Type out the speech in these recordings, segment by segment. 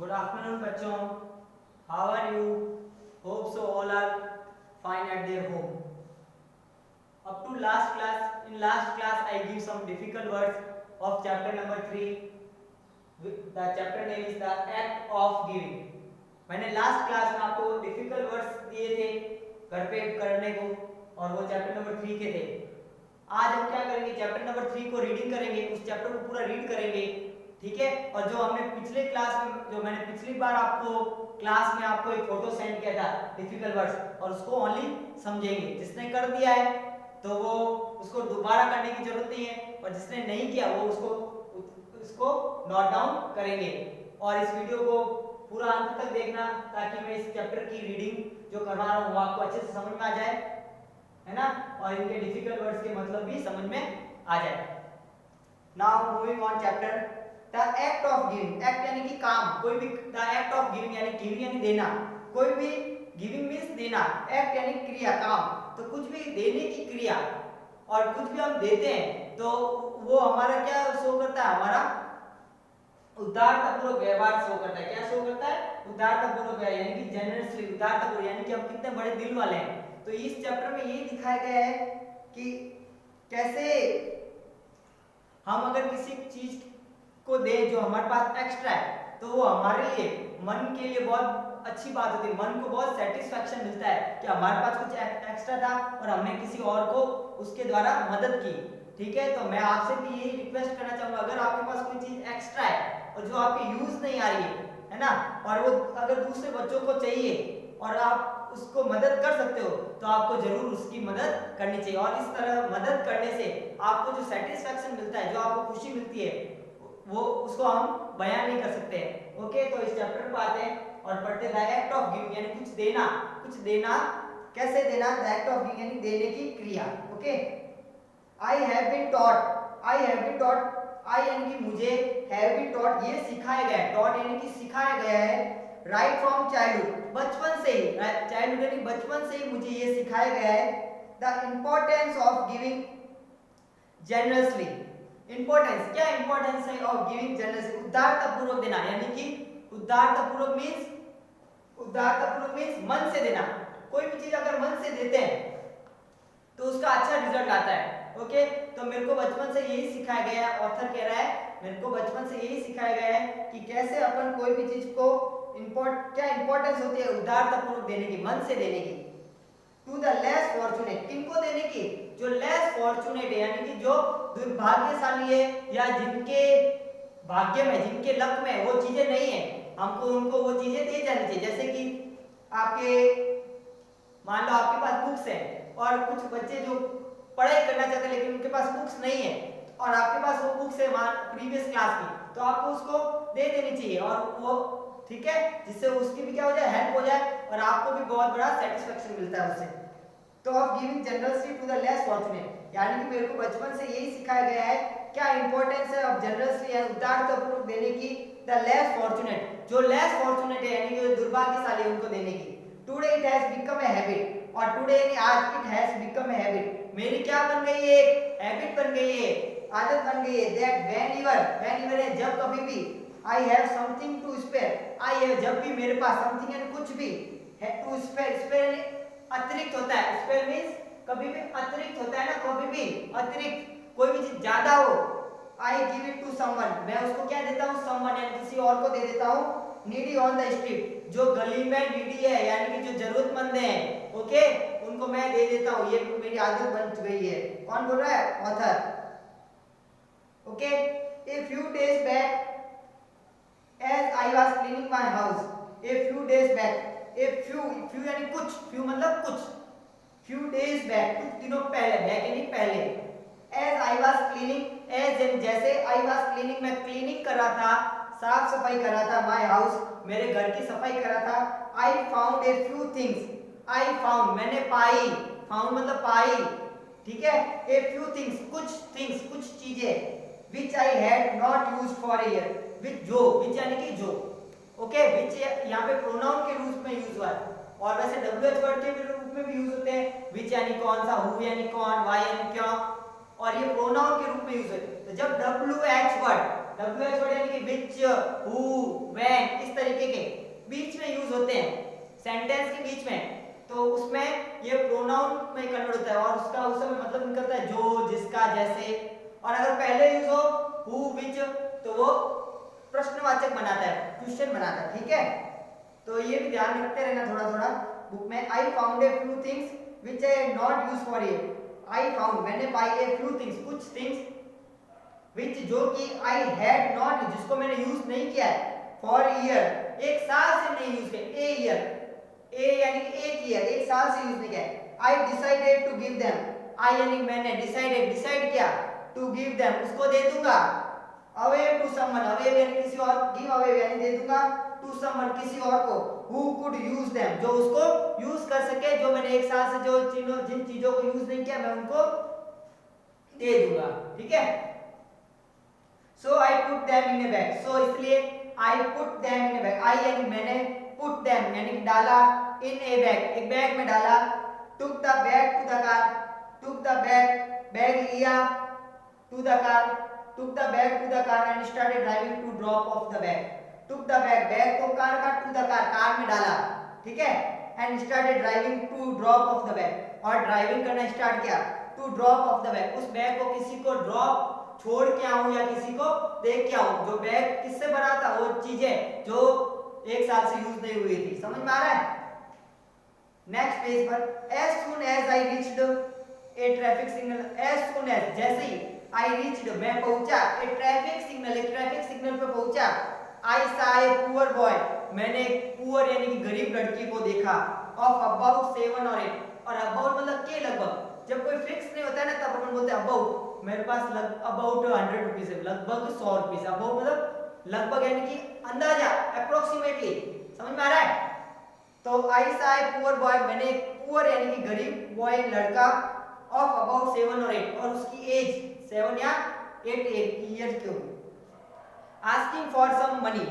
Good afternoon, बच्चों. How are you? Hope so all are fine at their home. Up to last class, in last class I give some difficult words of chapter number 3. The chapter name is the act of giving. मैंने last class में आपको difficult words दिए थे घर पे करने को और वो चैप्टर नंबर 3 के थे. आज हम क्या करेंगे, चैप्टर नंबर 3 को रीडिंग करेंगे, उस चैप्टर को पूरा रीड करेंगे. ठीक है. और जो हमने पिछले क्लास में, जो मैंने पिछली बार आपको क्लास में आपको एक फोटो सेंड किया था डिफिकल्ट वर्ड्स, और उसको ओनली समझेंगे. जिसने कर दिया है तो वो उसको दोबारा करने की जरूरत नहीं है, और जिसने नहीं किया वो उसको नोट डाउन करेंगे. और इस वीडियो को पूरा अंत तक देखना ताकि मैं इस चैप्टर की रीडिंग जो करवा रहा हूँ वो आपको अच्छे से समझ में आ जाए, है ना, और इनके डिफिकल्ट वर्ड्स के मतलब भी समझ में आ जाए. Now moving on chapter the act of giving. Act यानी कि काम, कोई भी. द एक्ट ऑफ गिविंग यानी गिविंग यानी देना, कोई भी. गिविंग मींस देना, एक्ट यानी क्रिया, काम. तो कुछ भी देने की क्रिया, और कुछ भी हम देते हैं तो वो हमारा क्या शो करता है, हमारा उदारतापूर्वक व्यवहार शो करता है. क्या शो करता है? उदारतापूर्वक व्यवहार, यानी कि जनरसली, उदारतापूर्वक, यानी कि हम कितने बड़े दिल वाले हैं. तो इस चैप्टर में ये दिखाया गया है कि कैसे हम अगर किसी चीज को दें जो हमारे पास एक्स्ट्रा है तो वो हमारे लिए, मन के लिए बहुत अच्छी बात होती है. मन को बहुत सेटिस्फैक्शन मिलता है कि हमारे पास कुछ एक्स्ट्रा था और हमने किसी और को उसके द्वारा मदद की. ठीक है. तो मैं आपसे भी यही रिक्वेस्ट करना चाहूंगा, अगर आपके पास कोई चीज एक्स्ट्रा है और जो आपके यूज नहीं आ रही है ना, और वो अगर दूसरे बच्चों को चाहिए और आप उसको मदद कर सकते हो तो आपको जरूर उसकी मदद करनी चाहिए. और इस तरह मदद करने से आपको जो सेटिस्फैक्शन मिलता है, जो आपको खुशी मिलती है, वो उसको हम बयान नहीं कर सकते. ओके. तो इस चैप्टर पर आते हैं और पढ़ते हैं. द एक्ट ऑफ गिविंग यानी कुछ देना. कुछ देना, कैसे देना? द एक्ट ऑफ गिविंग यानी देने की क्रिया. Okay. I have been taught. I have been taught. I यानी कि मुझे, हैव बीन टॉट ये सिखाया गया है. टॉट यानी कि सिखाया गया है. राइट फ्रॉम चाइल्डहुड, बचपन से ही. चाइल्डहुड यानी बचपन से ही मुझे ये सिखाया गया है. The importance of giving generously. Importance, क्या इंपॉर्टेंस है ऑफ गिविंग जनरसली? उदारतापूर्वक देना, यानी कि उदारतापूर्वक मींस मन से देना. कोई भी चीज अगर मन से देते हैं तो उसका अच्छा रिजल्ट आता है. ओके. तो मेरे को बचपन से यही सिखाया गया है, ऑथर कह रहा है मेरे को बचपन से यही सिखाया गया है कि कैसे अपन कोई भी चीज को क्या इंपॉर्टेंस होती है उदारतापूर्वक देने की, मन से देने की. टू द लेस फॉर्चुनेट, किनको देने की? जो लेस फॉर्चुनेट है, यानी कि जो दुर्भाग्यशाली है या जिनके भाग्य में, जिनके लक में वो चीजें नहीं है, हमको उनको वो चीजें दे जानी चाहिए. जैसे कि आपके, मान लो आपके पास बुक्स है और कुछ बच्चे जो पढ़ाई करना चाहते हैं लेकिन उनके पास बुक्स नहीं है, और आपके पास वो बुक्स है प्रीवियस क्लास की, तो आपको उसको दे देनी चाहिए. और वो, ठीक है, जिससे उसकी भी क्या हो जाए, हेल्प हो जाए, और आपको भी बहुत बड़ा सेटिस्फैक्शन मिलता है उससे. तो of giving generously to the less fortunate, यानी कि मेरे को बचपन से यही सिखाया गया है. क्या इंपॉर्टेंस है ऑफ जनरसली, यानी उदारतापूर्वक देने की. द लेस फॉर्चुनेट, जो लेस फॉर्चुनेट है यानी कि जो दुर्भाग्यशाली है उनको देने की. Today it has become a habit, और टुडे यानी आज, it has become a habit, मेरी क्या बन गई है, एक हैबिट बन गई है, आदत बन गई है. दैट व्हेनेवर है जब कभी भी, I have something to spare, I have जब भी मेरे पास, समथिंग यानी कुछ भी, है टू स्पेयर, स्पेयर यानी अतिरिक्त होता है. स्पेयर मींस कभी भी अतिरिक्त होता है ना, कभी भी अतिरिक्त, कोई भी चीज ज्यादा हो. I give it to someone, मैं उसको क्या देता हूँ, समवन यानी किसी और को दे देता हूँ. नीडी ऑन द स्ट्रीट, जो गली में नीडी है यानी कि जो जरूरतमंद है, ओके, उनको मैं दे देता हूँ. ये मेरी आदत बन गई है. कौन बोल रहा है? Author. Okay. A few days back as I was cleaning my house, a few days back, a few यानी कुछ, few मतलब कुछ, few days back कुछ दिनों पहले, back यानी पहले. as I was cleaning, as in जैसे, I was cleaning मैं क्लीनिंग कर रहा था, साफ सफाई कर रहा था, my house मेरे घर की सफाई कर रहा था. I found a few things, I found मैंने पाई, found मतलब पाई, ठीक है. a few things कुछ चीजें, which I had not used for a year, which जो, which यानी कि जो, ओके. which यहाँ पे प्रोनाउन के रूप में यूज हुआ है, और वैसे WH वर्ड के रूप में भी यूज होते हैं. which यानी कौन सा, who यानी कौन, why यानी क्यों, और ये प्रोनाउन के रूप में यूज होते हैं. तो जब WH वर्ड WH वर्ड यानी कि which, who, when, इस तरीके के बीच में यूज होते हैं सेंटेंस के बीच में, तो उसमें ये प्रोनाउन में कन्वर्ट होता है और उसका उस समय मतलब निकलता है जो, जिसका, जैसे। और अगर पहले यूज हो who, which, तो वो प्रश्नवाचक बनाता है, क्वेश्चन बनाता है, ठीक है। तो ये भी ध्यान रखते रहना थोड़ा थोड़ा बुक में। I found a few things which I had not used for year. I found, मैंने पाई ए फ्यू थिंग्स, कुछ थिंग्स, व्हिच जो कि आई हैड नॉट, जिसको मैंने यूज नहीं किया है, फॉर ईयर, एक साल से नहीं यूज किया, ए ईयर, ए यानी कि एक ईयर, एक साल से यूज नहीं किया है। I decided to give them, I यानी मैंने, डिसाइडेड, डिसाइड किया, टू गिव देम, उसको दे दूंगा, अवे टू समवन, अवे यानी किसी और, गिव अवे यानी दे दूंगा, टू समवन किसी और को, हु कुड यूज देम, जो उसको यूज कर सके, जो मैंने एक साल से जो जिन चीजों को यूज नहीं किया मैं उनको दे दूंगा, ठीक है। So I put them in a bag, so इसलिए I put them in a bag, I यानी मैंने, पुट देम यानी कि डाला, इन ए बैग, एक बैग में डाला, took the bag to the car, took the bag, bag लिया, to the car, took the bag to the car and started driving to drop off the bag, took the bag, bag को car का, to the car, car में डाला, ठीक है, and started driving to drop off the bag, और driving करना start किया, to drop off the bag, उस बैग को किसी को ड्रॉप, छोड़ के आऊं या किसी को दे के आऊं, जो बैग किससे बना था, वो चीजें जो एक साल से यूज नहीं हुई थी, समझ में आ रहा है। नेक्स्ट पेज पर, as soon as I reached a traffic signal, as soon as, जैसे ही, I reached, मैं पहुंचा, ए ट्रैफिक सिग्नल, एक ट्रैफिक सिग्नल पे पहुंचा, I saw a poor boy, मैंने एक पुअर यानी कि गरीब लड़की को देखा, of about 7 or 8, और about मतलब के लगभग, जब कोई फिक्स नहीं होता है ना तब अपन बोलते हैं अबाउट, मेरे पास अबाउट 100 रुपीज है, लगभग 100 रुपीज, अबाउट मतलब लगभग यानी कि अंदाजा, अप्रोक्सीमेटली, समझ में आ रहा है। तो I saw a poor boy, मैंने एक पुअर यानी कि गरीब बॉय, लड़का, of about 7 or 8, और उसकी एज 7 या 8 ईयर्स की होगी, asking for some money,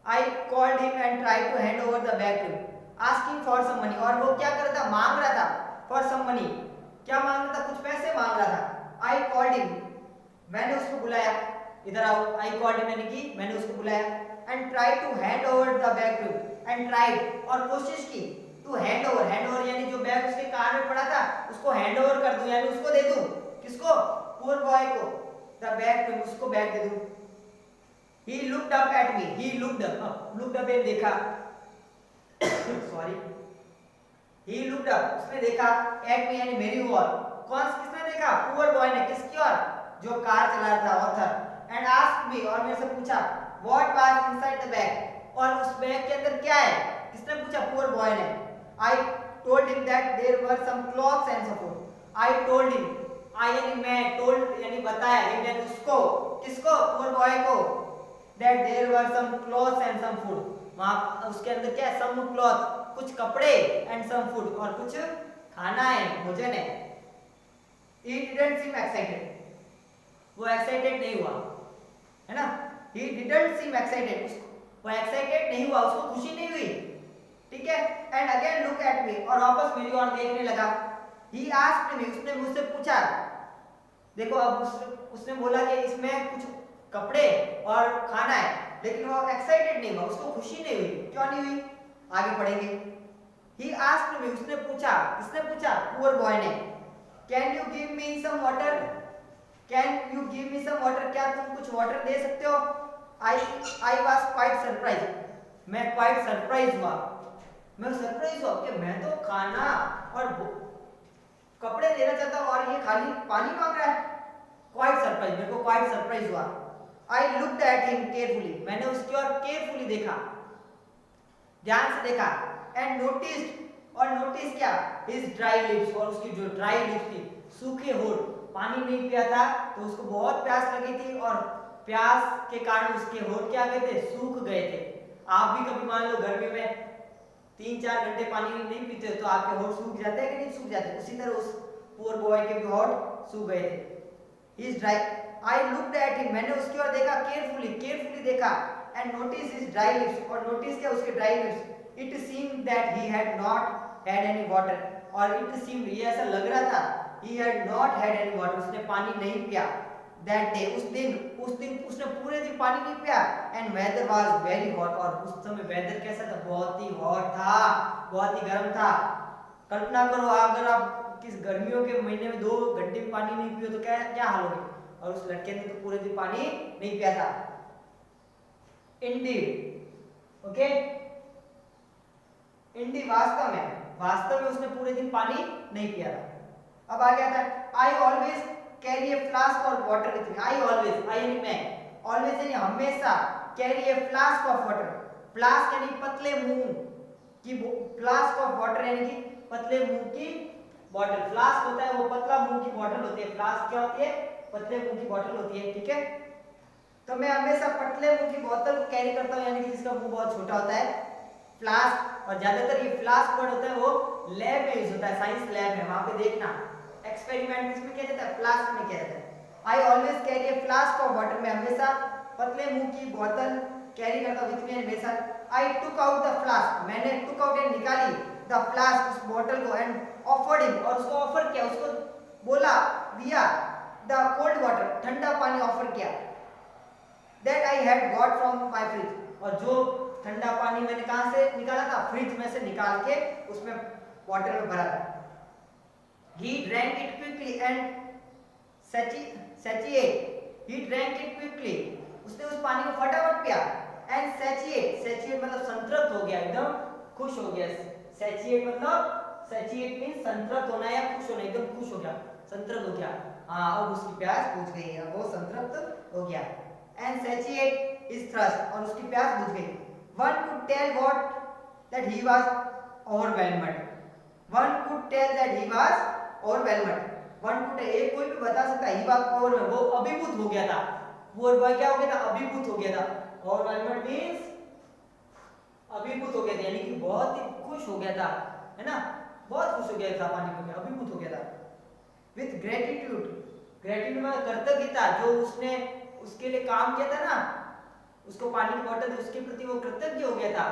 I called him and tried to hand over the bag to him, asking for some money, और वो क्या कर रहा था, मांग रहा था, for some money, क्या मांग रहा था, कुछ पैसे मांग रहा था, I called him, मैंने उसको बुलाया, इधर आओ, I called him यानी कि मैंने उसको बुलाया, and tried to hand over the bag to him, and tried, और कोशिश की, to hand over, hand over यानी जो बैग उसके कार में पड़ा था उसको हैंड ओवर कर दूं, यानी उसको दे दूं, किसको, पुअर बॉय को, द बैग, उसको बैग दे दूं। He looked up at me, he looked up देखा, सॉरी, he looked up, उसने देखा, at me यानी मेरी ओर, कौन किसने देखा, पुअर बॉय ने, किसकी ओर, जो कार चला रहा था, ऑथर, and asked me, और मेरे से पूछा, what was inside the bag, और उस बैग के अंदर क्या है, किसने पूछा, पुअर बॉय ने। I told him that there were some clothes and some food, I told him, I यानी मैं, told यानी बताया, him यानी उसको, किसको, पुअर बॉय को, that there were some clothes and some food, वहाँ उसके अंदर क्या है, some cloth, कुछ कपड़े, and some food, और कुछ खाना है, भोजन है। He didn't seem excited, वो excited नहीं हुआ, है ना, he didn't seem excited, वो excited नहीं हुआ, उसको खुशी नहीं हुई, ठीक है। And again look at me, और वापस मेरी ओर देखने लगा, ही आस्क्ड मी, उसने मुझसे पूछा, देखो अब उसने बोला कि इसमें कुछ कपड़े और खाना है, लेकिन वो एक्साइटेड नहीं हुआ, उसको खुशी नहीं हुई, क्यों नहीं हुई, आगे पढ़ेंगे। ही आस्क्ड मी, उसने पूछा, किसने पूछा, पुअर बॉय ने, can you give me some water, can you give me some water, क्या तुम कुछ वाटर दे सकते हो। आई वाज क्वाइट सरप्राइज, मैं क्वाइट सरप्राइज हुआ, मैं सरप्राइज हुआ कि मैं तो खाना और कपड़े देना चाहता हूं और ये खाली पानी मांग रहा है, क्वाइट सरप्राइज, मेरे को क्वाइट सरप्राइज हुआ। I looked at him carefully, मैंने उसकी ओर केयरफुली देखा, ध्यान से देखा, एंड नोटिस्ड, और नोटिस क्या, हिज ड्राई लिप्स, और उसकी जो ड्राई लिप्स थी, सूखे होठ, पानी नहीं पिया था तो उसको बहुत प्यास लगी थी और प्यास के कारण उसके होठ क्या गए थे, सूख गए थे। आप भी कभी मान लो गर्मी में 3-4 घंटे पानी नहीं पीते तो आपके होठ सूख जाते हैं कि नहीं सूख जाते, उसी तरह उस पुअर बॉय के भी होठ सूख गए थे। He is dry, I looked at him, मैंने उसकी ओर देखा, केयरफुली देखा, and notice his dry lips, और नोटिस किया उसके dry lips. It seemed that he had not had any water, और इट सीम्ड, ये ऐसा लग रहा था, he had not had any water, उसने पानी नहीं पिया, दैट डे, उस दिन, उस दिन उसने पूरे दिन पानी नहीं पिया। And weather was very hot, और उस समय वेदर कैसा था, बहुत ही हॉट था, बहुत ही गर्म था। कल्पना करो अगर आप किस गर्मियों के महीने में 2 घंटे भी पानी नहीं पियो तो क्या क्या हाल होगी। और उस लड़के ने तो पूरे दिन पानी नहीं पिया था। इंडीड, ओके, इंडीड वास्तव में उसने पूरे दिन पानी नहीं पिया था। अब आ गया था I always carry a flask of water with me. I always, I यानी मैं, ऑलवेज यानी हमेशा, carry a flask of water, flask यानी पतले मुंह की, फ्लास्क ऑफ वाटर यानी कि पतले मुंह की बॉटल। फ्लास्क होता है वो पतला मुंह की बॉटल होती है, फ्लास्क क्या होती है, पतले मुंह की बॉटल होती है, ठीक है। तो मैं हमेशा पतले मुंह की बोतल को कैरी करता हूँ, यानी कि जिसका मुंह बहुत छोटा होता है, फ्लास्क। और ज्यादातर ये फ्लास्क वर्ड होता है वो लैब में यूज होता है, साइंस लैब में, वहां पे देखना एक्सपेरिमेंट किसमें किया जाता है, फ्लास्क में किया जाता है। आई always carry a flask of water, में हमेशा पतले मुंह की बोतल कैरी करता हूँ विद मी, हमेशा। आई टुक आउट द फ्लास्क, मैंने टुक आउट यानी निकाली, द फ्लास्क उस बोतल को, एंड ऑफर्ड हिम, और उसको ऑफर किया, उसको बोला, दिया, द कोल्ड वाटर, ठंडा पानी ऑफर किया, that I had got from my fridge, और जो ठंडा पानी मैंने कहां से निकाला था, फ्रिज में से निकाल के उसमें वाटर में भरा था। He drank it quickly and satiate. He drank it quickly. उसने उस पानी को फटाफट पिया। And satiate मतलब संतृप्त हो गया, एकदम खुश हो गया। Satiate मतलब satiate means संतृप्त होना या खुश होना, एकदम खुश हो गया, संतृप्त हो गया। हाँ, अब उसकी प्यास बुझ गई है, वो संतृप्त हो गया। And satiate his thirst, और उसकी प्यास बुझ गई। One could tell that he was overwhelmed. One could tell that he was overwhelmed. One could, एक कोई भी बता सकता है, he was overwhelmed, वो अभिभूत हो गया था। वो क्या हो गया था, अभिभूत हो गया था। Overwhelmed means अभिभूत हो गया था, यानी कि बहुत ही खुश हो गया था, है ना, बहुत खुश हो गया था, पानी पी के अभिभूत हो गया था। With gratitude, gratitude में कृतज्ञता, जो उसने उसके लिए काम किया था ना, उसको पानी की बोतल दी, उसके प्रति वो कृतज्ञ हो गया था,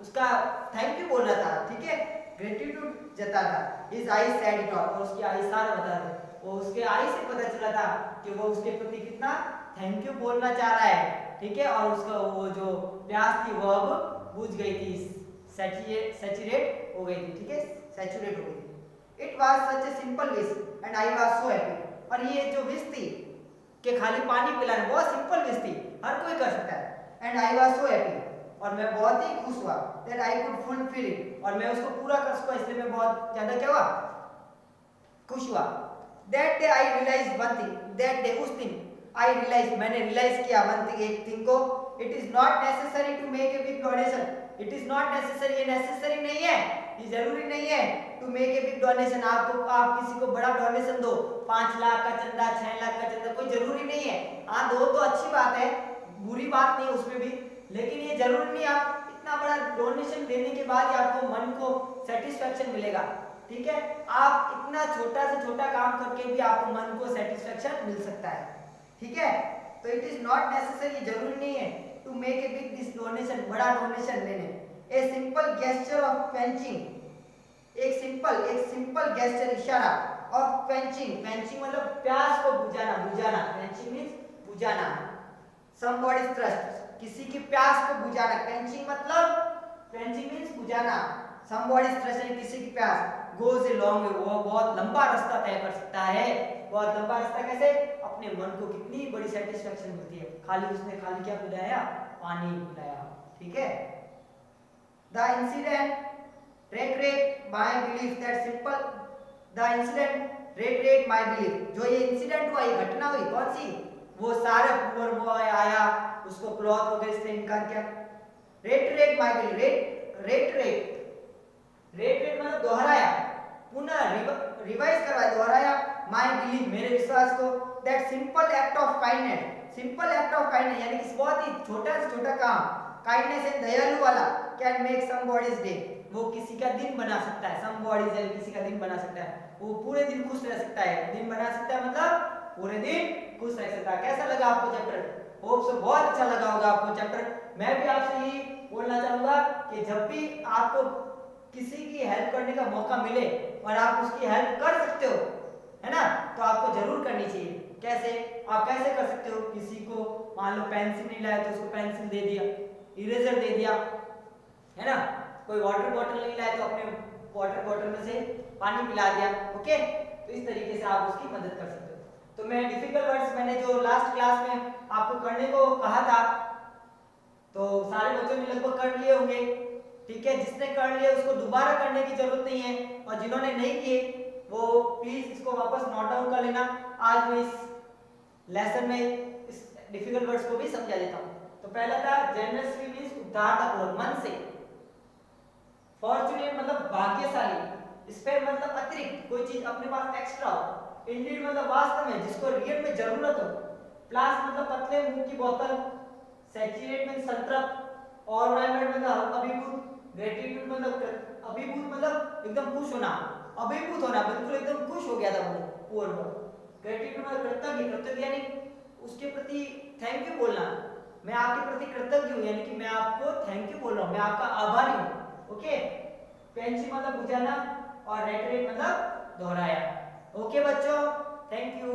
उसका थैंक यू बोल रहा था, ठीक है, ग्रेटिट्यूड जता था। His eyes said it all, और उसकी आई सारा बता रहे, वो उसके आई से पता चला था कि वो उसके प्रति कितना थैंक यू बोलना चाह रहा है, ठीक है। और उसका वो जो प्यास थी वो अब बुझ गई थी, सैचुरेट हो गई थी, ठीक है, सैचुरेट हो गई थी। It was such a simple wish and I was so happy, और ये जो विश थी कि खाली पानी पिलाना, बहुत सिंपल विश थी, हर कोई कर सकता है। And I was so happy, और मैं बहुत ही खुश हुआ, that I could fulfill it, और मैं उसको पूरा कर सका, इसलिए मैं बहुत ज्यादा क्या हुआ, खुश हुआ। That day I realized one thing, that day उस दिन I realized, मैंने realize किया one thing, एक thing को, it is not necessary to make a big donation, it is not necessary, ये necessary नहीं है, ये जरूरी नहीं है to make a big donation, आप किसी को बड़ा डोनेशन दो, 5 लाख का चंदा, 6 लाख का चंदा, कोई जरूरी नहीं है। हाँ, दो तो अच्छी बात है, बुरी बात नहीं उसमें भी, लेकिन ये जरूरी नहीं आप इतना बड़ा डोनेशन देने के बाद ही आपको मन को सेटिस्फेक्शन मिलेगा, ठीक है। आप इतना छोटा से छोटा काम करके भी आपको मन को सेटिस्फेक्शन मिल सकता है, ठीक है। तो इट इज नॉट नेसेसरी, जरूरी नहीं है to make a big this donation, बड़ा डोनेशन लेने। A simple gesture of quenching, एक सिंपल गेस्चर, इशारा, ऑफ क्वेंचिंग मतलब प्यास को बुझाना, क्वेंचिंग मींस बुझाना, somebody's thirst, किसी की प्यास को बुझाना, quenching means बुझाना, somebody's thirst यानी किसी की प्यास, goes a long way, वो बहुत लंबा रास्ता तय कर सकता है। बहुत लंबा रास्ता कैसे, अपने मन को कितनी बड़ी सेटिस्फेक्शन मिलती है, उसने खाली क्या पिलाया, पानी पिलाया, ठीक है। The incident reiterate my belief that simple, the incident reiterate my belief, जो ये इंसिडेंट हुआ, ये घटना हुई, कौन सी, वो सारे पुअर बॉय आया, उसको क्लॉथ वगैरह से इनकार किया। रेटरेट माय बिलीफ, रेटरेट मतलब दोहराया, पुनः रिवाइज करवाया, दोहराया, माय बिलीफ मेरे विश्वास को, that simple act of kindness यानी कि बहुत ही छोटा से छोटा काम, काइंडनेस एंड दयालु वाला, कैन मेक समबॉडीज डे, वो किसी का दिन बना सकता है, समबॉडीज यानी किसी का दिन बना सकता है, वो पूरे दिन खुश रह सकता है, दिन बना सकता है मतलब पूरे दिन खुश रह सकता है। कैसा लगा आपको चैप्टर, होप सो बहुत अच्छा लगा होगा आपको चैप्टर। मैं भी आपसे यही बोलना चाहूंगा कि जब भी आपको किसी की हेल्प करने का मौका मिले और आप उसकी हेल्प कर सकते हो, है ना, तो आपको जरूर करनी चाहिए। कैसे? आप कैसे कर सकते हो? किसी को मान लो पेंसिल नहीं लाया तो उसको पेंसिल दे दिया, इरेजर दे दिया, है ना? कोई वाटर बॉटल नहीं लाया तो अपने वाटर बॉटल में से पानी पिला दिया। ओके, तो इस तरीके से आप उसकी मदद कर सकते हो। तो मैं डिफिकल्ट वर्ड्स मैंने जो लास्ट क्लास में आपको करने को कहा था तो सारे बच्चों ने लगभग कर लिए होंगे। ठीक है, जिसने कर लिए उसको दोबारा करने की जरूरत नहीं है, और जिन्होंने नहीं किए वो प्लीज इसको वापस नोट डाउन कर लेना। आज मैं इस लेसन में इस डिफिकल्ट वर्ड्स को भी समझा देता हूं। तो पहला था जेनरसली मींस उदारतापूर्वक, मन से। फॉर्चूनेट मतलब भाग्यशाली, स्पेयर मतलब अतिरिक्त, कोई चीज अपने पास एक्स्ट्रा हो। इंडीड मतलब वास्तव में, जिसको रियल में जरूरत हो। प्लास मतलब पतले मुंह की बोतल। सैचुरेट मतलब संतृप्त। ऑलराइट मतलब अभिभूत। ग्रेटिट्यूड मतलब अभिभूत मतलब एकदम खुश होना, अभिभूत होना, बिल्कुल एकदम खुश हो गया था वो पूर्ण। ग्रेटिट्यूड मतलब कृतज्ञ, कृतज्ञ यानी उसके प्रति थैंक यू बोलना, मैं आपके प्रति कृतज्ञ हूं, यानी कि मैं आपको थैंक यू बोल रहा हूं, मैं आपका आभारी हूं। ओके, पेंसिल मतलब बुझाना, और रेटरेट मतलब दोहराया। ओके बच्चों, थैंक यू।